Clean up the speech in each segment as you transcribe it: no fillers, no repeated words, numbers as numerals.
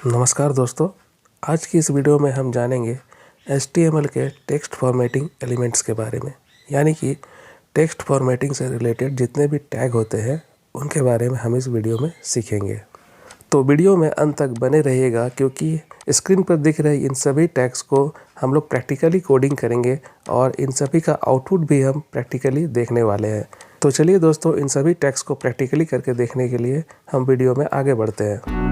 नमस्कार दोस्तों, आज की इस वीडियो में हम जानेंगे HTML के टेक्स्ट फॉर्मेटिंग एलिमेंट्स के बारे में। यानी कि टेक्स्ट फॉर्मेटिंग से रिलेटेड जितने भी टैग होते हैं उनके बारे में हम इस वीडियो में सीखेंगे। तो वीडियो में अंत तक बने रहिएगा, क्योंकि स्क्रीन पर दिख रहे इन सभी टैग्स को हम लोग प्रैक्टिकली कोडिंग करेंगे और इन सभी का आउटपुट भी हम प्रैक्टिकली देखने वाले हैं। तो चलिए दोस्तों, इन सभी टैग्स को प्रैक्टिकली करके देखने के लिए हम वीडियो में आगे बढ़ते हैं।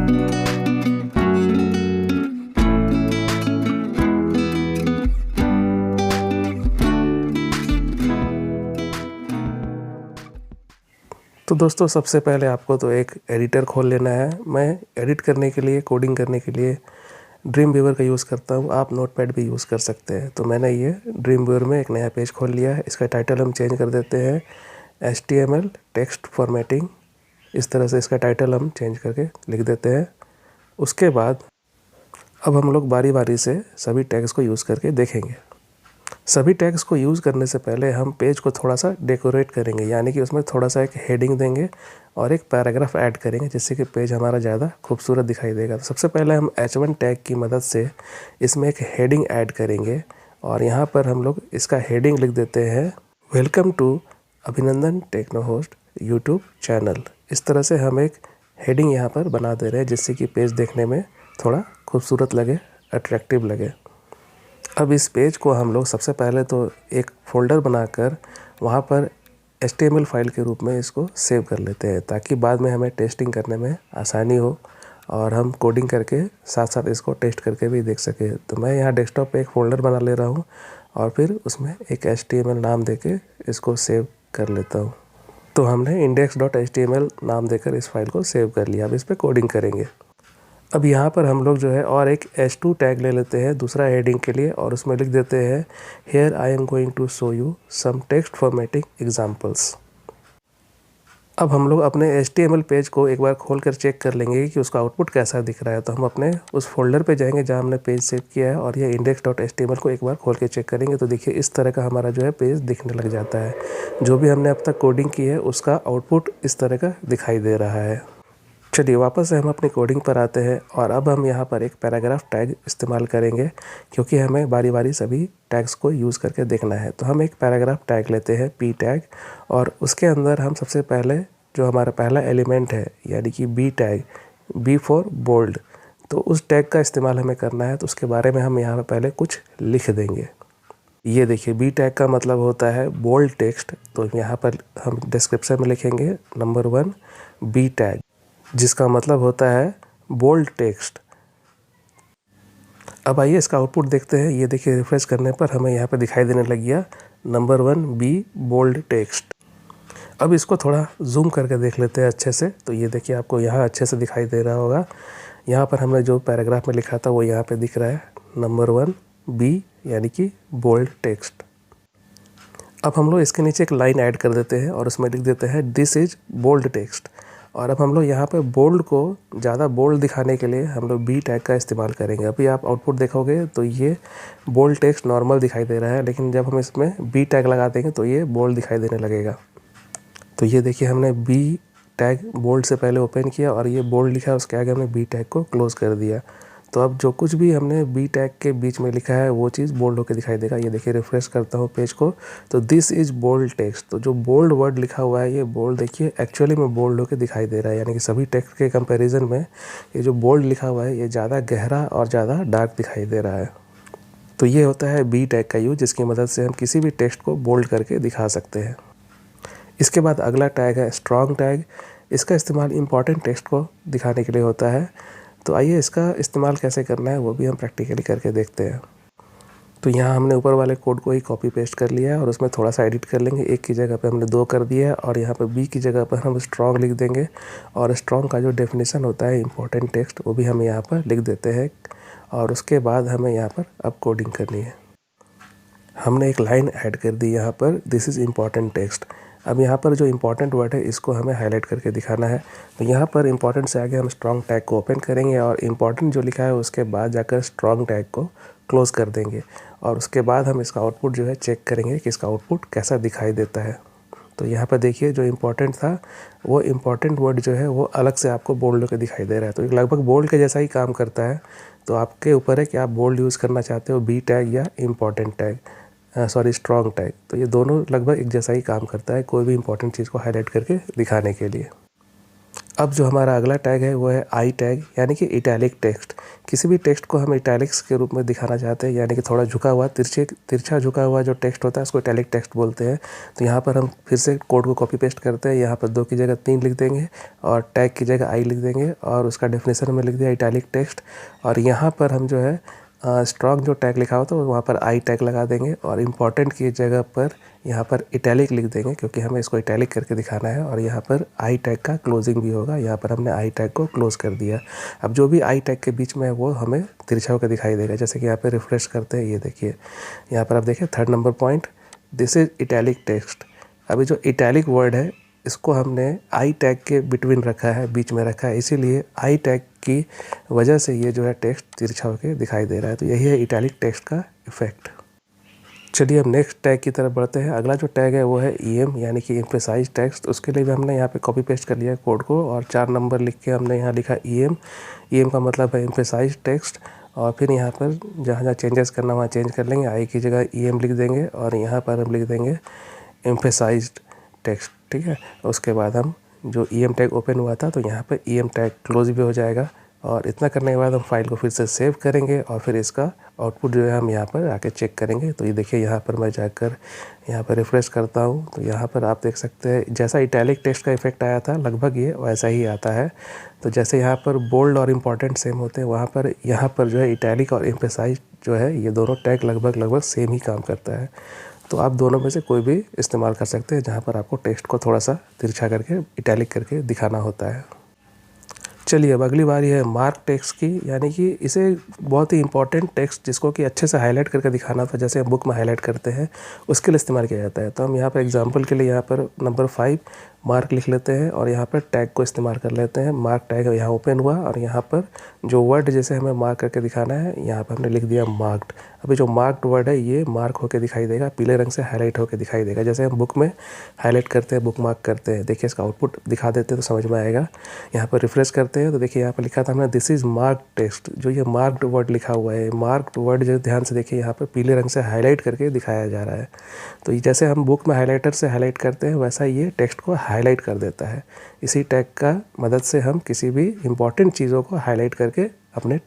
तो दोस्तों, सबसे पहले आपको तो एक एडिटर खोल लेना है। मैं एडिट करने के लिए, कोडिंग करने के लिए ड्रीम व्यूअर का यूज़ करता हूँ। आप नोटपैड भी यूज़ कर सकते हैं। तो मैंने ये ड्रीम व्यूअर में एक नया पेज खोल लिया है। इसका टाइटल हम चेंज कर देते हैं HTML टेक्स्ट फॉर्मेटिंग। इस तरह से इसका टाइटल हम चेंज करके लिख देते हैं। उसके बाद अब हम लोग बारी बारी से सभी टैग्स को यूज़ करके देखेंगे। सभी टैग्स को यूज़ करने से पहले हम पेज को थोड़ा सा डेकोरेट करेंगे, यानी कि उसमें थोड़ा सा एक हेडिंग देंगे और एक पैराग्राफ ऐड करेंगे, जिससे कि पेज हमारा ज़्यादा खूबसूरत दिखाई देगा। तो सबसे पहले हम H1 टैग की मदद से इसमें एक हेडिंग ऐड करेंगे और यहाँ पर हम लोग इसका हेडिंग लिख देते हैं वेलकम टू अभिनंदन टेक्नो होस्ट यूट्यूब चैनल। इस तरह से हम एक हेडिंग यहाँ पर बना दे रहे हैं, जिससे कि पेज देखने में थोड़ा खूबसूरत लगे, अट्रैक्टिव लगे। अब इस पेज को हम लोग सबसे पहले तो एक फ़ोल्डर बनाकर वहाँ पर HTML फाइल के रूप में इसको सेव कर लेते हैं, ताकि बाद में हमें टेस्टिंग करने में आसानी हो और हम कोडिंग करके साथ साथ इसको टेस्ट करके भी देख सकें। तो मैं यहाँ डेस्कटॉप पे एक फ़ोल्डर बना ले रहा हूँ और फिर उसमें एक HTML नाम देके इसको सेव कर लेता हूँ। तो हमने index.html नाम देकर इस फाइल को सेव कर लिया। अब इस पर कोडिंग करेंगे। अब यहाँ पर हम लोग जो है और एक H2 टैग ले लेते हैं दूसरा हेडिंग के लिए, और उसमें लिख देते हैं here I am going to show you some text formatting examples. अब हम लोग अपने HTML पेज को एक बार खोल कर चेक कर लेंगे कि उसका आउटपुट कैसा दिख रहा है। तो हम अपने उस फोल्डर पे जाएंगे जहाँ हमने पेज सेव किया है और ये index.html को एक बार खोल के चेक करेंगे। तो देखिए, इस तरह का हमारा जो है पेज दिखने लग जाता है। जो भी हमने अब तक कोडिंग की है उसका आउटपुट इस तरह का दिखाई दे रहा है। चलिए वापस से हम अपनी कोडिंग पर आते हैं और अब हम यहाँ पर एक पैराग्राफ टैग इस्तेमाल करेंगे, क्योंकि हमें बारी बारी सभी टैग्स को यूज़ करके देखना है। तो हम एक पैराग्राफ टैग लेते हैं P टैग, और उसके अंदर हम सबसे पहले जो हमारा पहला एलिमेंट है यानी कि B tag, B for bold, तो उस टैग का इस्तेमाल हमें करना है। तो उसके बारे में हम यहाँ पर पहले कुछ लिख देंगे। ये देखिए, B टैग का मतलब होता है बोल्ड टेक्स्ट। तो यहाँ पर हम डिस्क्रिप्शन में लिखेंगे नंबर 1 B टैग, जिसका मतलब होता है बोल्ड टेक्स्ट। अब आइए इसका आउटपुट देखते हैं। ये देखिए, रिफ्रेश करने पर हमें यहाँ पर दिखाई देने लग गया नंबर 1 B बोल्ड टेक्स्ट। अब इसको थोड़ा जूम करके देख लेते हैं अच्छे से। तो ये देखिए, आपको यहाँ अच्छे से दिखाई दे रहा होगा। यहाँ पर हमने जो पैराग्राफ में लिखा था वो यहाँ पे दिख रहा है नंबर 1 B, यानी कि बोल्ड टेक्स्ट। अब हम लोग इसके नीचे एक लाइन ऐड कर देते हैं और उसमें लिख देते हैं दिस इज बोल्ड टेक्स्ट। और अब हम लोग यहाँ पे बोल्ड को ज़्यादा बोल्ड दिखाने के लिए हम लोग B टैग का इस्तेमाल करेंगे। अभी आप आउटपुट देखोगे तो ये बोल्ड टेक्स्ट नॉर्मल दिखाई दे रहा है, लेकिन जब हम इसमें B टैग लगा देंगे तो ये बोल्ड दिखाई देने लगेगा। तो ये देखिए, हमने B टैग बोल्ड से पहले ओपन किया और ये बोल्ड लिखा है, उसके आगे हमने B टैग को क्लोज़ कर दिया। तो अब जो कुछ भी हमने B टैग के बीच में लिखा है वो चीज़ बोल्ड होकर दिखाई देगा। ये देखिए, रिफ्रेश करता हूँ पेज को तो दिस इज़ बोल्ड टेक्स्ट। तो जो बोल्ड वर्ड लिखा हुआ है ये बोल्ड देखिए एक्चुअली में बोल्ड होकर दिखाई दे रहा है, यानी कि सभी टेक्स्ट के कंपैरिजन में ये जो बोल्ड लिखा हुआ है ये ज़्यादा गहरा और ज़्यादा डार्क दिखाई दे रहा है। तो ये होता है B टैग का यूज, जिसकी मदद से हम किसी भी टेक्स्ट को बोल्ड करके दिखा सकते हैं। इसके बाद अगला टैग है स्ट्रॉन्ग टैग। इसका इस्तेमाल इंपॉर्टेंट टेक्स्ट को दिखाने के लिए होता है। तो आइए इसका इस्तेमाल कैसे करना है वो भी हम प्रैक्टिकली करके देखते हैं। तो यहाँ हमने ऊपर वाले कोड को ही कॉपी पेस्ट कर लिया है और उसमें थोड़ा सा एडिट कर लेंगे। 1 की जगह पे हमने 2 कर दिया है और यहाँ पे B की जगह पर हम स्ट्रॉन्ग लिख देंगे। और स्ट्रॉन्ग का जो डेफिनेशन होता है इंपॉर्टेंट टेक्स्ट, वो भी हम यहाँ पर लिख देते हैं। और उसके बाद हमें यहाँ पर अब कोडिंग करनी है। हमने एक लाइन ऐड कर दी यहाँ पर दिस इज़ इम्पॉर्टेंट टेक्स्ट। अब यहाँ पर जो इम्पॉर्टेंट वर्ड है इसको हमें हाईलाइट करके दिखाना है। तो यहाँ पर इम्पॉर्टेंट से आगे हम स्ट्रॉन्ग टैग को ओपन करेंगे और इम्पॉर्टेंट जो लिखा है उसके बाद जाकर स्ट्रॉन्ग टैग को क्लोज़ कर देंगे। और उसके बाद हम इसका आउटपुट जो है चेक करेंगे कि इसका आउटपुट कैसा दिखाई देता है। तो यहाँ पर देखिए जो इम्पोर्टेंट था वो इम्पोर्टेंट वर्ड जो है वो अलग से आपको बोल्ड होकर दिखाई दे रहा है। तो ये लगभग बोल्ड के जैसा ही काम करता है। तो आपके ऊपर है कि आप बोल्ड यूज़ करना चाहते हो, बी टैग या इम्पॉर्टेंट टैग, स्ट्रॉन्ग टैग। तो ये दोनों लगभग एक जैसा ही काम करता है कोई भी इंपॉर्टेंट चीज़ को हाईलाइट करके दिखाने के लिए। अब जो हमारा अगला टैग है वो है आई टैग, यानी कि इटैलिक टेक्स्ट। किसी भी टेक्स्ट को हम इटैलिक्स के रूप में दिखाना चाहते हैं, यानी कि थोड़ा झुका हुआ, तिरछा झुका हुआ जो टेक्स्ट होता है उसको इटैलिक टेक्स्ट बोलते हैं। तो यहाँ पर हम फिर से कोड को कॉपी पेस्ट करते हैं, यहाँ पर 2 की जगह 3 लिख देंगे और टैग की जगह आई लिख देंगे और उसका डेफिनेशन में लिख दिया इटैलिक टेक्स्ट। और यहाँ पर हम जो है स्ट्रॉन्ग जो टैग लिखा होता है वहाँ पर आई टैग लगा देंगे और इम्पॉर्टेंट की जगह पर यहाँ पर इटैलिक लिख देंगे, क्योंकि हमें इसको इटैलिक करके दिखाना है। और यहाँ पर आई टैग का क्लोजिंग भी होगा, यहाँ पर हमने आई टैग को क्लोज कर दिया। अब जो भी आई टैग के बीच में है वो हमें तिरछा होकर दिखाई देगा। जैसे कि यहाँ पर रिफ्रेश करते हैं, ये देखिए यहाँ पर आप देखिए 3rd number point, this is italic text. अभी जो इटैलिक वर्ड है इसको हमने आई टैग के बिटवीन रखा है, बीच में रखा है, इसीलिए आई टैग की वजह से ये जो है टेक्स्ट तिरछा होकर दिखाई दे रहा है। तो यही है इटैलिक टेक्स्ट का इफेक्ट। चलिए अब नेक्स्ट टैग की तरफ बढ़ते हैं। अगला जो टैग है वो है EM, यानी कि एम्फेसाइज टेक्स्ट। उसके लिए भी हमने यहाँ पे कॉपी पेस्ट कर लिया कोड को और 4 नंबर लिख के हमने यहाँ लिखा EM। EM का मतलब है एम्फेसाइज टेक्स्ट। और फिर यहाँ पर जहाँ जहाँ चेंजेस करना वहाँ चेंज कर लेंगे, आई की जगह EM लिख देंगे और यहाँ पर हम लिख देंगे एम्फेसाइज्ड टेक्स्ट, ठीक है। उसके बाद हम जो EM टैग ओपन हुआ था तो यहाँ पर EM टैग क्लोज भी हो जाएगा। और इतना करने के बाद हम फाइल को फिर से सेव करेंगे और फिर इसका आउटपुट जो है हम यहाँ पर आके चेक करेंगे। तो ये देखिए यहाँ पर मैं जाकर यहाँ पर रिफ्रेश करता हूँ तो यहाँ पर आप देख सकते हैं जैसा इटैलिक टेक्स्ट का इफेक्ट आया था लगभग ये वैसा ही आता है। तो जैसे यहाँ पर बोल्ड और इम्पॉर्टेंट सेम होते हैं, वहाँ पर यहाँ पर जो है इटैलिक और एम्फेसाइज जो है ये दोनों टैग लगभग सेम ही काम करता है। तो आप दोनों में से कोई भी इस्तेमाल कर सकते हैं जहाँ पर आपको टेक्स्ट को थोड़ा सा तिरछा करके इटैलिक करके दिखाना होता है। चलिए अब अगली बारी है मार्क टेक्स्ट की, यानी कि इसे बहुत ही इंपॉर्टेंट टेक्स्ट जिसको कि अच्छे से हाईलाइट करके दिखाना था, जैसे हम बुक में हाईलाइट करते हैं उसके लिए इस्तेमाल किया जाता है। तो हम यहाँ पर एग्जांपल के लिए यहाँ पर नंबर 5 मार्क लिख लेते हैं और यहाँ पर टैग को इस्तेमाल कर लेते हैं। मार्क टैग यहाँ ओपन हुआ और यहाँ पर जो वर्ड जैसे हमें मार्क करके दिखाना है यहाँ पर हमने लिख दिया मार्क्ड। अभी जो मार्क्ड वर्ड है ये मार्क होकर दिखाई देगा, पीले रंग से हाईलाइट होकर दिखाई देगा, जैसे हम बुक में हाईलाइट करते हैं, बुक मार्क करते हैं। देखिए इसका आउटपुट दिखा देते हैं तो समझ में आएगा। यहाँ पर रिफ्रेश करते हैं तो देखिए यहाँ पर लिखा था हमने दिस इज़ मार्क टेक्स्ट। जो ये मार्क्ड वर्ड लिखा हुआ है, मार्क्ड वर्ड जो ध्यान से देखिए यहाँ पर पीले रंग से हाईलाइट करके दिखाया जा रहा है। तो जैसे हम बुक में हाईलाइटर से हाईलाइट करते हैं वैसा ये टेक्स्ट को हाईलाइट कर देता है। इसी टैग का मदद से हम किसी भी इम्पॉर्टेंट चीज़ों को हाईलाइट करके अपने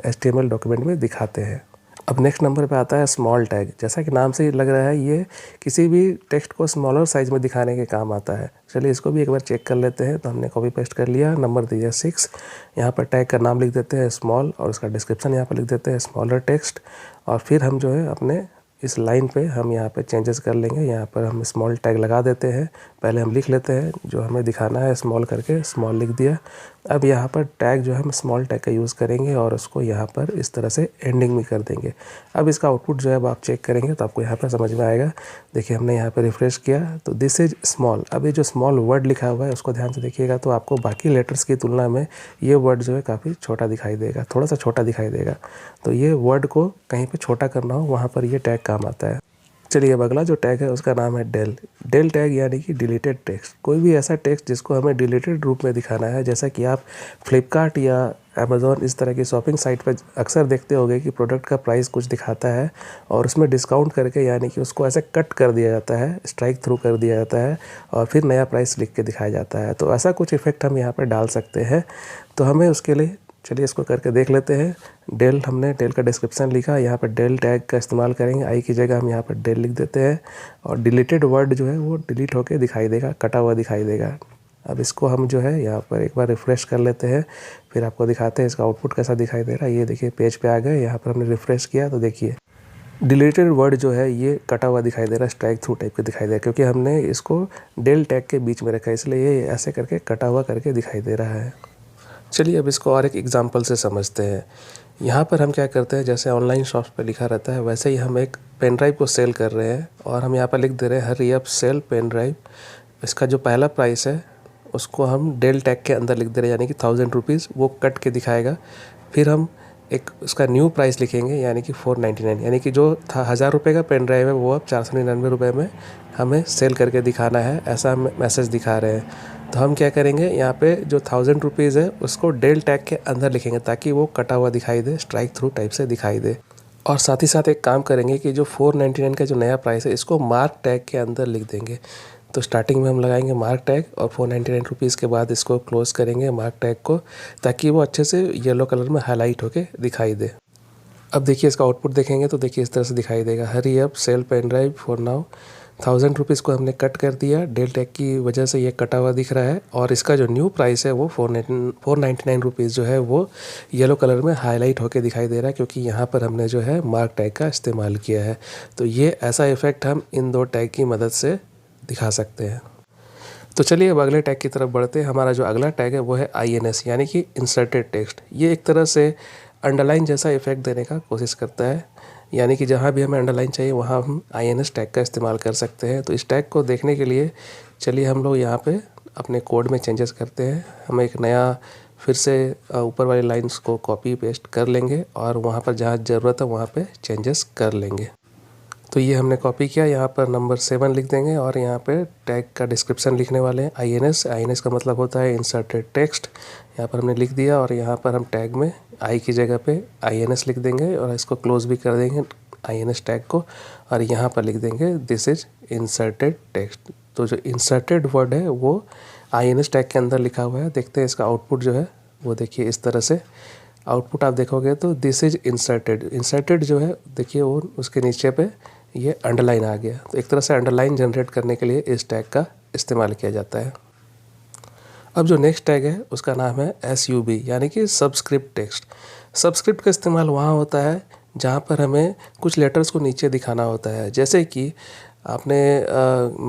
HTML डॉक्यूमेंट में दिखाते हैं। अब नेक्स्ट नंबर पे आता है स्मॉल टैग। जैसा कि नाम से ही लग रहा है ये किसी भी टेक्स्ट को स्मॉलर साइज़ में दिखाने के काम आता है। चलिए इसको भी एक बार चेक कर लेते हैं। तो हमने कॉपी पेस्ट कर लिया, नंबर दिया 6, यहाँ पर टैग का नाम लिख देते हैं स्मॉल और उसका डिस्क्रिप्शन यहाँ पर लिख देते हैं स्मॉलर टेक्स्ट। और फिर हम जो है अपने इस लाइन पे हम यहाँ पे चेंजेस कर लेंगे। यहाँ पर हम स्मॉल टैग लगा देते हैं, पहले हम लिख लेते हैं जो हमें दिखाना है, स्मॉल करके स्मॉल लिख दिया। अब यहाँ पर टैग जो है हम स्मॉल टैग का यूज़ करेंगे और उसको यहाँ पर इस तरह से एंडिंग में कर देंगे। अब इसका आउटपुट जो है अब आप चेक करेंगे तो आपको यहाँ पर समझ में आएगा। देखिए हमने यहाँ पर रिफ्रेश किया तो दिस इज़ स्मॉल। अब ये जो स्मॉल वर्ड लिखा हुआ है उसको ध्यान से देखिएगा तो आपको बाकी लेटर्स की तुलना में ये वर्ड जो है काफ़ी छोटा दिखाई देगा, थोड़ा सा छोटा दिखाई देगा। तो ये वर्ड को कहीं पर छोटा करना हो वहाँ पर ये टैग काम आता है। चलिए अब अगला जो टैग है उसका नाम है डेल। डेल टैग यानी कि डिलीटेड टेक्स्ट। कोई भी ऐसा टेक्स्ट जिसको हमें डिलीटेड रूप में दिखाना है, जैसा कि आप फ्लिपकार्ट या अमेज़ॉन इस तरह की शॉपिंग साइट पर अक्सर देखते होंगे कि प्रोडक्ट का प्राइस कुछ दिखाता है और उसमें डिस्काउंट करके यानी कि उसको ऐसे कट कर दिया जाता है, स्ट्राइक थ्रू कर दिया जाता है और फिर नया प्राइस लिख के दिखाया जाता है। तो ऐसा कुछ इफ़ेक्ट हम यहाँ पर डाल सकते हैं। तो हमें उसके लिए चलिए इसको करके देख लेते हैं। डेल, हमने डेल का डिस्क्रिप्शन लिखा, यहाँ पर डेल टैग का इस्तेमाल करेंगे। आई की जगह हम यहाँ पर डेल लिख देते हैं और डिलीटेड वर्ड जो है वो डिलीट होके दिखाई देगा, कटा हुआ दिखाई देगा। अब इसको हम जो है यहाँ पर एक बार रिफ़्रेश कर लेते हैं, फिर आपको दिखाते हैं इसका आउटपुट कैसा दिखाई दे रहा है। ये देखिए पेज पे आ गए, यहाँ पर हमने रिफ़्रेश किया तो देखिए डिलीटेड वर्ड जो है ये कटा हुआ दिखाई दे रहा है, स्ट्राइक थ्रू टाइप का दिखाई दे रहा है, क्योंकि हमने इसको डेल टैग के बीच में रखा है, इसलिए ये ऐसे करके कटा हुआ करके दिखाई दे रहा है। चलिए अब इसको और एक एग्जांपल से समझते हैं। यहाँ पर हम क्या करते हैं, जैसे ऑनलाइन शॉप्स पे लिखा रहता है वैसे ही हम एक पेन ड्राइव को सेल कर रहे हैं और हम यहाँ पर लिख दे रहे हैं hurry up sale pen drive. इसका जो पहला प्राइस है उसको हम डेल टैग के अंदर लिख दे रहे हैं, यानी कि 1000 रुपीज़, वो कट के दिखाएगा। फिर हम एक उसका न्यू प्राइस लिखेंगे, यानी कि 499, यानी कि जो था 1000 रुपये का पेन ड्राइव है वो अब 499 रुपये में हमें सेल करके दिखाना है, ऐसा हम मैसेज दिखा रहे हैं। तो हम क्या करेंगे, यहाँ पे जो 1000 रुपीज़ है उसको डेल टैग के अंदर लिखेंगे ताकि वो कटा हुआ दिखाई दे, स्ट्राइक थ्रू टाइप से दिखाई दे। और साथ ही साथ एक काम करेंगे कि जो 499 का जो नया प्राइस है इसको मार्क टैग के अंदर लिख देंगे। तो स्टार्टिंग में हम लगाएंगे मार्क टैग और 499 रुपीज़ के बाद इसको क्लोज़ करेंगे मार्क टैग को, ताकि वो अच्छे से येलो कलर में हाईलाइट होके दिखाई दे। अब देखिए इसका आउटपुट देखेंगे तो देखिए इस तरह से दिखाई देगा, hurry up sale pen drive for now. 1000 rupees को हमने कट कर दिया, डेल टैग की वजह से ये कटा हुआ दिख रहा है। और इसका जो न्यू प्राइस है वो 499 रुपीज़ जो है वो येलो कलर में हाईलाइट होके दिखाई दे रहा है, क्योंकि यहाँ पर हमने जो है मार्क टैग का इस्तेमाल किया है। तो ये ऐसा इफ़ेक्ट हम इन दो टैग की मदद से दिखा सकते हैं। तो चलिए अब अगले टैग की तरफ बढ़ते हैं। हमारा जो अगला टैग है वो है INS, यानी कि इंसर्टेड टेक्स्ट। ये एक तरह से अंडरलाइन जैसा इफेक्ट देने का कोशिश करता है, यानी कि जहाँ भी हमें अंडरलाइन चाहिए वहाँ हम INS टैग का इस्तेमाल कर सकते हैं। तो इस टैग को देखने के लिए चलिए हम लोग यहाँ पे अपने कोड में चेंजेस करते हैं। हम एक नया फिर से ऊपर वाली लाइंस को कॉपी पेस्ट कर लेंगे और वहाँ पर जहाँ ज़रूरत है वहाँ पे चेंजेस कर लेंगे। तो ये हमने कॉपी किया, यहाँ पर नंबर 7 लिख देंगे और यहाँ पे टैग का डिस्क्रिप्शन लिखने वाले हैं INS का मतलब होता है इंसर्टेड टेक्स्ट। यहाँ पर हमने लिख दिया और यहाँ पर हम टैग में आई की जगह पे INS लिख देंगे और इसको क्लोज भी कर देंगे INS टैग को, और यहाँ पर लिख देंगे दिस इज इंसर्टेड टेक्स्ट। तो जो इंसर्टेड वर्ड है वो INS टैग के अंदर लिखा हुआ है। देखते हैं इसका आउटपुट जो है वो, देखिए इस तरह से आउटपुट आप देखोगे तो दिस इज इंसर्टेड जो है देखिए वो उसके नीचे पे ये अंडरलाइन आ गया। तो एक तरह से अंडरलाइन जनरेट करने के लिए इस टैग का इस्तेमाल किया जाता है। अब जो नेक्स्ट टैग है उसका नाम है SUB, यानी कि सबस्क्रिप्ट टेक्स्ट। सबस्क्रिप्ट का इस्तेमाल वहाँ होता है जहाँ पर हमें कुछ लेटर्स को नीचे दिखाना होता है। जैसे कि आपने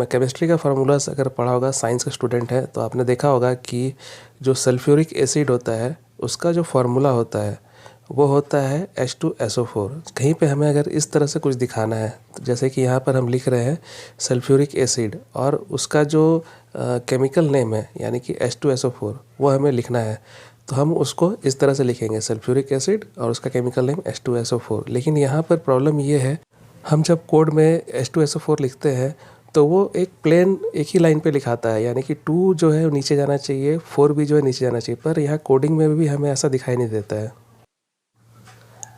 केमिस्ट्री का फार्मूलाज अगर पढ़ा होगा, साइंस का स्टूडेंट है तो आपने देखा होगा कि जो सल्फ्यूरिक एसिड होता है उसका जो फार्मूला होता है वो होता है H2SO4। कहीं पे हमें अगर इस तरह से कुछ दिखाना है, तो जैसे कि यहाँ पर हम लिख रहे हैं सल्फ्यूरिक एसिड और उसका जो केमिकल नेम है यानी कि H2SO4 वो हमें लिखना है, तो हम उसको इस तरह से लिखेंगे सल्फ्यूरिक एसिड और उसका केमिकल नेम H2SO4। लेकिन यहाँ पर प्रॉब्लम ये है, हम जब कोड में H2SO4 लिखते हैं तो वो एक प्लेन एक ही लाइन पे लिखाता है, यानी कि 2 जो है नीचे जाना चाहिए, 4 भी जो है नीचे जाना चाहिए, पर यहाँ कोडिंग में भी हमें ऐसा दिखाई नहीं देता है।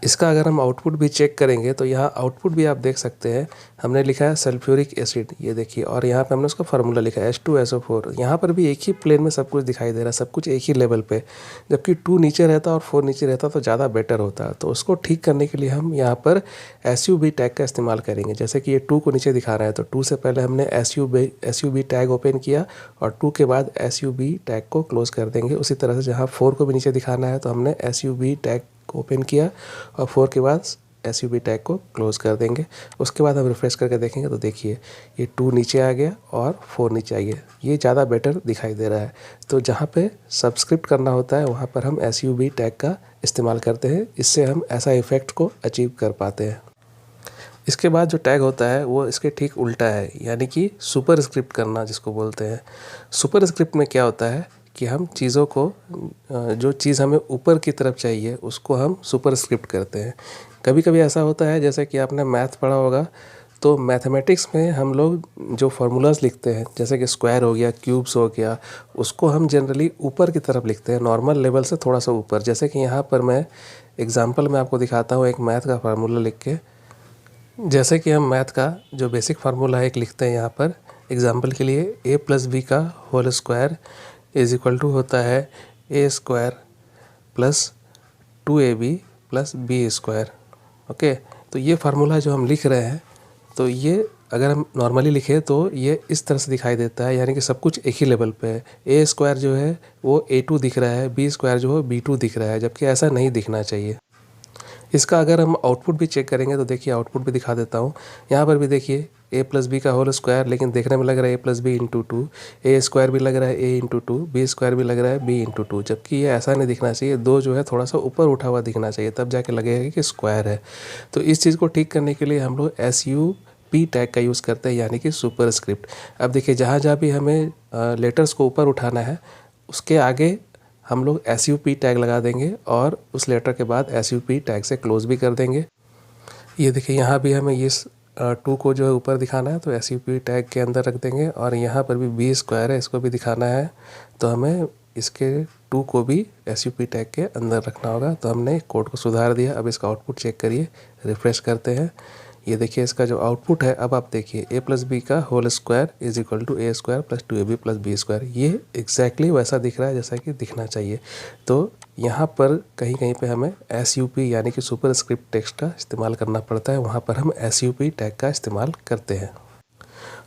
इसका अगर हम आउटपुट भी चेक करेंगे तो यहाँ आउटपुट भी आप देख सकते हैं, हमने लिखा है सल्फ्यूरिक एसिड, ये देखिए, और यहाँ पे हमने उसका फार्मूला लिखा है H2SO4। यहाँ पर भी एक ही प्लेन में सब कुछ दिखाई दे रहा है, सब कुछ एक ही लेवल पे, जबकि 2 नीचे रहता और 4 नीचे रहता तो ज़्यादा बेटर होता। तो उसको ठीक करने के लिए हम यहाँ पर SUB टैग का इस्तेमाल करेंगे। जैसे कि ये 2 को नीचे दिखा रहा है तो 2 से पहले हमने SUB टैग ओपन किया और 2 के बाद SUB टैग को क्लोज कर देंगे। उसी तरह से जहाँ 4 को भी नीचे दिखाना है तो हमने SUB टैग ओपन किया और 4 के बाद SUB टैग को क्लोज कर देंगे। उसके बाद हम रिफ्रेश करके देखेंगे तो देखिए ये 2 नीचे आ गया और 4 नीचे आ गया, ये ज़्यादा बेटर दिखाई दे रहा है। तो जहाँ पे सबस्क्रिप्ट करना होता है वहाँ पर हम SUB टैग का इस्तेमाल करते हैं, इससे हम ऐसा इफ़ेक्ट को अचीव कर पाते हैं। इसके बाद जो टैग होता है वो इसके ठीक उल्टा है, यानी कि सुपर स्क्रिप्ट करना जिसको बोलते हैं। सुपर स्क्रिप्ट में क्या होता है कि हम चीज़ों को, जो चीज़ हमें ऊपर की तरफ चाहिए उसको हम सुपर स्क्रिप्ट करते हैं। कभी कभी ऐसा होता है, जैसे कि आपने मैथ पढ़ा होगा, तो मैथमेटिक्स में हम लोग जो फार्मूलाज लिखते हैं जैसे कि स्क्वायर हो गया, क्यूब्स हो गया, उसको हम जनरली ऊपर की तरफ लिखते हैं, नॉर्मल लेवल से थोड़ा सा ऊपर। जैसे कि यहाँ पर मैं एग्जाम्पल में आपको दिखाता हूँ एक मैथ का फार्मूला लिख के। जैसे कि हम मैथ का जो बेसिक फार्मूला है एक लिखते हैं यहाँ पर एग्जाम्पल के लिए, a+b का whole square is equal to होता है a² + 2ab + b²। ओके, तो ये फार्मूला जो हम लिख रहे हैं तो ये अगर हम नॉर्मली लिखें तो ये इस तरह से दिखाई देता है, यानी कि सब कुछ एक ही लेवल पे है। a² जो है वो a2 दिख रहा है, b² जो है b2 दिख रहा है, जबकि ऐसा नहीं दिखना चाहिए। इसका अगर हम आउटपुट भी चेक करेंगे तो देखिए आउटपुट भी दिखा देता हूँ। यहाँ पर भी देखिए a+b का होल स्क्वायर, लेकिन देखने में लग रहा है a+b × 2, a² भी लग रहा है a × 2, b² भी लग रहा है b × 2, जबकि ये ऐसा नहीं दिखना चाहिए। 2 जो है थोड़ा सा ऊपर उठा हुआ दिखना चाहिए, तब जाके लगेगा कि स्क्वायर है। तो इस चीज़ को ठीक करने के लिए हम लोग SUB टैग का यूज़ करते हैं, यानी कि सुपर स्क्रिप्ट। अब देखिए जहाँ जहाँ भी हमें लेटर्स को ऊपर उठाना है उसके आगे हम लोग SUP टैग लगा देंगे और उस लेटर के बाद SUP टैग से क्लोज भी कर देंगे। ये देखिए यहाँ भी हमें इस 2 को जो है ऊपर दिखाना है तो SUP टैग के अंदर रख देंगे, और यहाँ पर भी B स्क्वायर है, इसको भी दिखाना है तो हमें इसके 2 को भी SUP टैग के अंदर रखना होगा। तो हमने कोड को सुधार दिया। अब इसका आउटपुट चेक करिए, रिफ्रेश करते हैं। ये देखिए इसका जो आउटपुट है, अब आप देखिए a + b का whole square is equal to a square plus 2ab plus b square. ये एग्जैक्टली वैसा दिख रहा है जैसा कि दिखना चाहिए। तो यहाँ पर कहीं कहीं पे हमें SUP यानी कि सुपरस्क्रिप्ट टेक्स्ट का इस्तेमाल करना पड़ता है, वहाँ पर हम SUP टैग का इस्तेमाल करते हैं।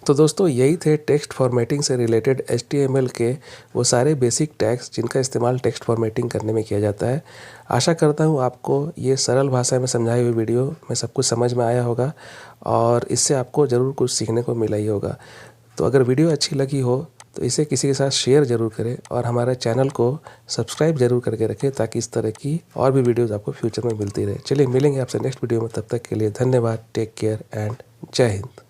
तो दोस्तों यही थे टेक्स्ट फॉर्मेटिंग से रिलेटेड HTML के वो सारे बेसिक टैग्स जिनका इस्तेमाल टेक्स्ट फॉर्मेटिंग करने में किया जाता है। आशा करता हूँ आपको ये सरल भाषा में समझाई हुई वीडियो में सब कुछ समझ में आया होगा और इससे आपको ज़रूर कुछ सीखने को मिला ही होगा। तो अगर वीडियो अच्छी लगी हो तो इसे किसी के साथ शेयर ज़रूर करें और हमारे चैनल को सब्सक्राइब ज़रूर करके रखें ताकि इस तरह की और भी वीडियोज़ आपको फ्यूचर में मिलती रहे। चलिए मिलेंगे आपसे नेक्स्ट वीडियो में, तब तक के लिए धन्यवाद। टेक केयर एंड जय हिंद।